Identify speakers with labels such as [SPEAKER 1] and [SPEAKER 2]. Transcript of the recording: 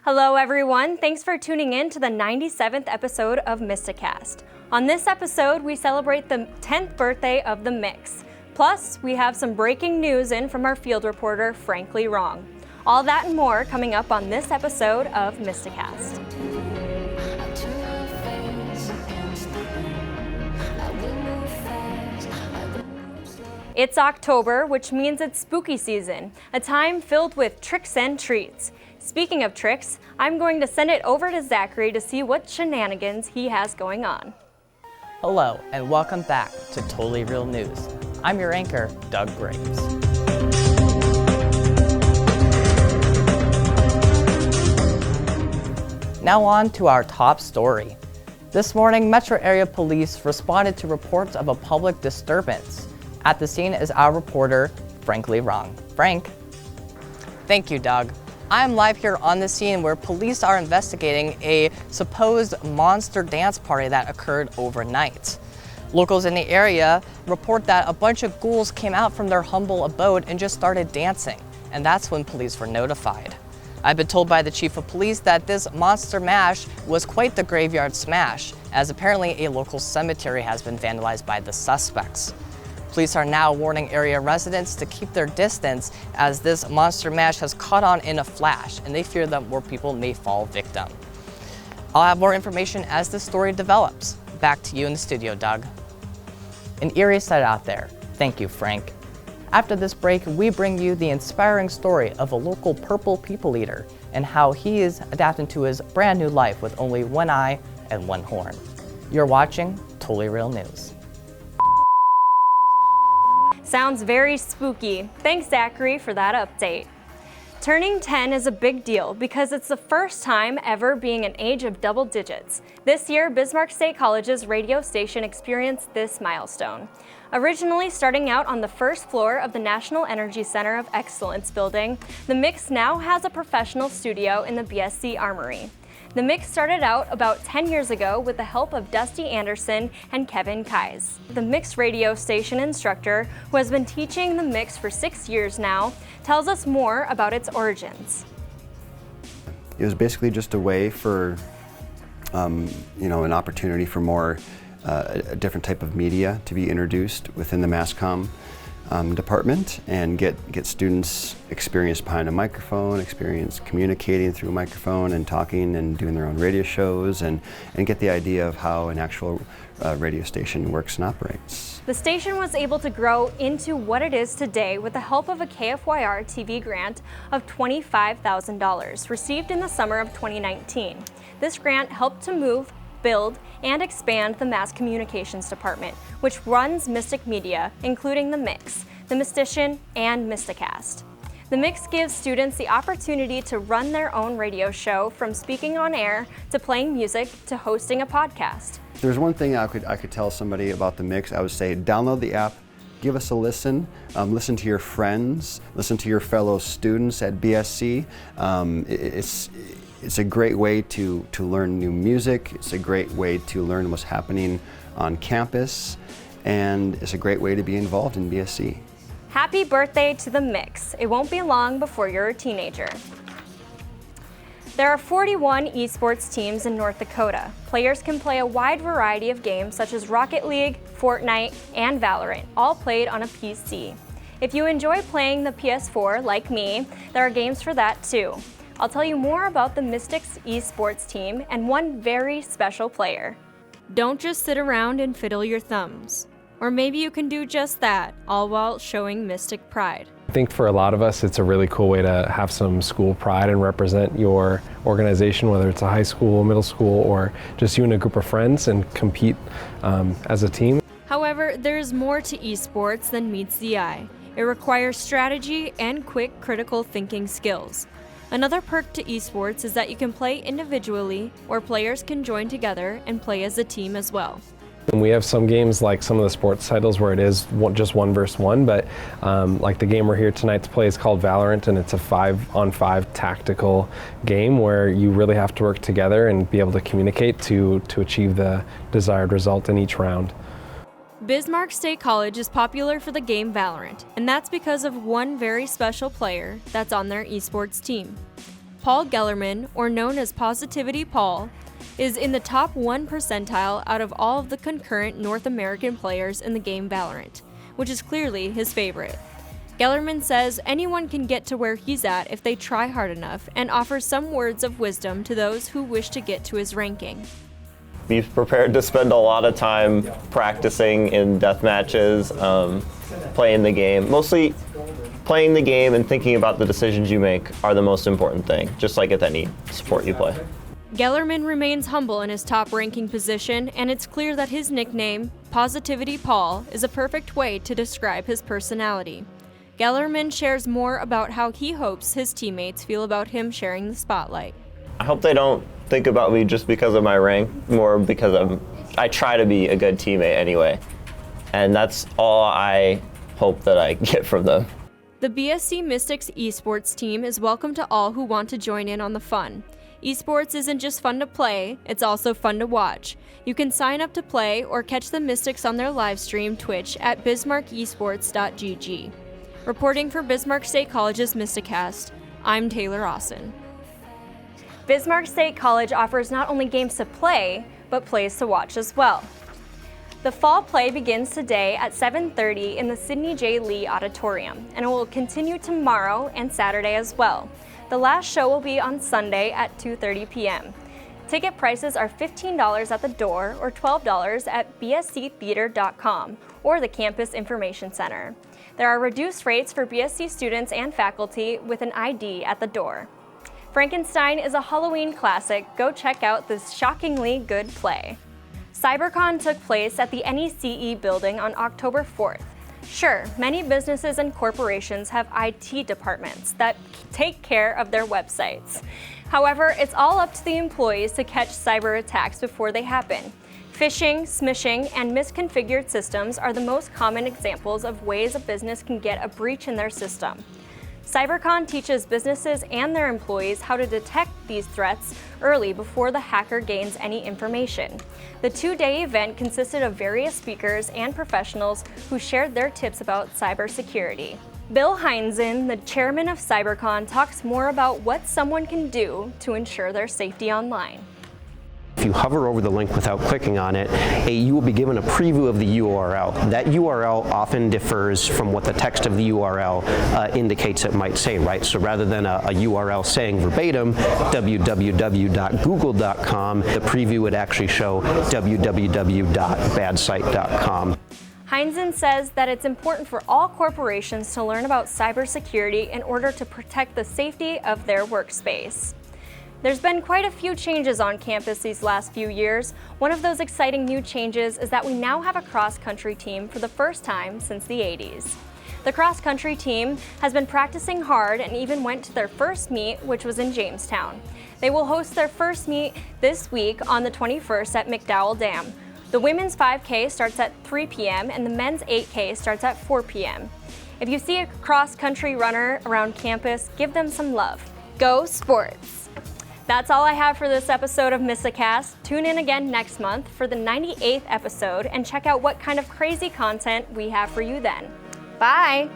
[SPEAKER 1] Hello everyone, thanks for tuning in to the 97th episode of MystiCast. On this episode, we celebrate the 10th birthday of the Mix. Plus, we have some breaking news in from our field reporter, Frankly Wrong. All that and more coming up on this episode of MystiCast. It's October, which means it's spooky season, a time filled with tricks and treats. Speaking of tricks, I'm going to send it over to Zachary to see what shenanigans he has going on.
[SPEAKER 2] Hello, and welcome back to Totally Real News. I'm your anchor, Doug Graves. Now on to our top story. This morning, Metro Area Police responded to reports of a public disturbance. At the scene is our reporter, Frankly Wrong. Frank. Thank you, Doug. I'm live here on the scene where police are investigating a supposed monster dance party that occurred overnight. Locals in the area report that a bunch of ghouls came out from their humble abode and just started dancing, and that's when police were notified. I've been told by the chief of police that this monster mash was quite the graveyard smash, as apparently a local cemetery has been vandalized by the suspects. Police are now warning area residents to keep their distance as this monster mash has caught on in a flash, and they fear that more people may fall victim. I'll have more information as the story develops. Back to you in the studio, Doug. An eerie sight out there. Thank you, Frank. After this break, we bring you the inspiring story of a local purple people eater and how he is adapting to his brand new life with only one eye and one horn. You're watching Totally Real News.
[SPEAKER 1] Sounds very spooky. Thanks, Zachary, for that update. Turning 10 is a big deal because it's the first time ever being an age of double digits. This year, Bismarck State College's radio station experienced this milestone. Originally starting out on the first floor of the National Energy Center of Excellence building, the Mix now has a professional studio in the BSC Armory. The Mix started out about 10 years ago with the help of Dusty Anderson and Kevin Kais. The Mix radio station instructor, who has been teaching the Mix for 6 years now, tells us more about its origins.
[SPEAKER 3] It was basically just a way for, an opportunity for more, a different type of media to be introduced within the mass comm department and get students experience behind a microphone, experience communicating through a microphone and talking and doing their own radio shows and get the idea of how an actual radio station works and operates.
[SPEAKER 1] The station was able to grow into what it is today with the help of a KFYR TV grant of $25,000 received in the summer of 2019. This grant helped to move, build, and expand the Mass Communications Department, which runs Mystic Media, including The Mix, The Mystician, and MystiCast. The Mix gives students the opportunity to run their own radio show, from speaking on air to playing music to hosting a podcast.
[SPEAKER 3] If there's one thing I could tell somebody about The Mix, I would say download the app, give us a listen, listen to your friends, listen to your fellow students at BSC. It's a great way to learn new music. It's a great way to learn what's happening on campus, and it's a great way to be involved in BSC.
[SPEAKER 1] Happy birthday to the Mix. It won't be long before you're a teenager. There are 41 esports teams in North Dakota. Players can play a wide variety of games such as Rocket League, Fortnite, and Valorant, all played on a PC. If you enjoy playing the PS4 like me, there are games for that too. I'll tell you more about the Mystics esports team and one very special player. Don't just sit around and fiddle your thumbs. Or maybe you can do just that, all while showing Mystic pride.
[SPEAKER 4] I think for a lot of us, it's a really cool way to have some school pride and represent your organization, whether it's a high school, middle school, or just you and a group of friends, and compete as a team.
[SPEAKER 1] However, there's more to esports than meets the eye. It requires strategy and quick critical thinking skills. Another perk to esports is that you can play individually, or players can join together and play as a team as well.
[SPEAKER 4] And we have some games, like some of the sports titles, where it is just 1 versus 1, but like the game we're here tonight to play is called Valorant, and it's a 5-on-5 tactical game where you really have to work together and be able to communicate to achieve the desired result in each round.
[SPEAKER 1] Bismarck State College is popular for the game Valorant, and that's because of one very special player that's on their esports team. Paul Gellerman, or known as Positivity Paul, is in the top 1 percentile out of all of the concurrent North American players in the game Valorant, which is clearly his favorite. Gellerman says anyone can get to where he's at if they try hard enough, and offers some words of wisdom to those who wish to get to his ranking.
[SPEAKER 5] Be prepared to spend a lot of time practicing in death matches, playing the game. Mostly playing the game and thinking about the decisions you make are the most important thing, just like at any sport you play.
[SPEAKER 1] Gellerman remains humble in his top ranking position, and it's clear that his nickname, Positivity Paul, is a perfect way to describe his personality. Gellerman shares more about how he hopes his teammates feel about him sharing the spotlight.
[SPEAKER 5] I hope they don't think about me just because of my rank, more because I try to be a good teammate anyway. And that's all I hope that I get from them.
[SPEAKER 1] The BSC Mystics esports team is welcome to all who want to join in on the fun. Esports isn't just fun to play, it's also fun to watch. You can sign up to play or catch the Mystics on their live stream Twitch at bismarckesports.gg. Reporting for Bismarck State College's MystiCast, I'm Taylor Austin. Bismarck State College offers not only games to play, but plays to watch as well. The fall play begins today at 7:30 in the Sidney J. Lee Auditorium, and it will continue tomorrow and Saturday as well. The last show will be on Sunday at 2:30 p.m. Ticket prices are $15 at the door or $12 at bsctheater.com or the Campus Information Center. There are reduced rates for BSC students and faculty with an ID at the door. Frankenstein is a Halloween classic. Go check out this shockingly good play. CyberCon took place at the NECE building on October 4th. Sure, many businesses and corporations have IT departments that take care of their websites. However, it's all up to the employees to catch cyber attacks before they happen. Phishing, smishing, and misconfigured systems are the most common examples of ways a business can get a breach in their system. CyberCon teaches businesses and their employees how to detect these threats early before the hacker gains any information. The 2-day event consisted of various speakers and professionals who shared their tips about cybersecurity. Bill Heinzen, the chairman of CyberCon, talks more about what someone can do to ensure their safety online.
[SPEAKER 6] If you hover over the link without clicking on it, you will be given a preview of the URL. That URL often differs from what the text of the URL indicates it might say, right? So rather than a URL saying verbatim, www.google.com, the preview would actually show www.badsite.com.
[SPEAKER 1] Heinzen says that it's important for all corporations to learn about cybersecurity in order to protect the safety of their workspace. There's been quite a few changes on campus these last few years. One of those exciting new changes is that we now have a cross-country team for the first time since the 80s. The cross-country team has been practicing hard and even went to their first meet, which was in Jamestown. They will host their first meet this week on the 21st at McDowell Dam. The women's 5K starts at 3 p.m. and the men's 8K starts at 4 p.m. If you see a cross-country runner around campus, give them some love. Go sports! That's all I have for this episode of MystiCast. Tune in again next month for the 98th episode and check out what kind of crazy content we have for you then. Bye!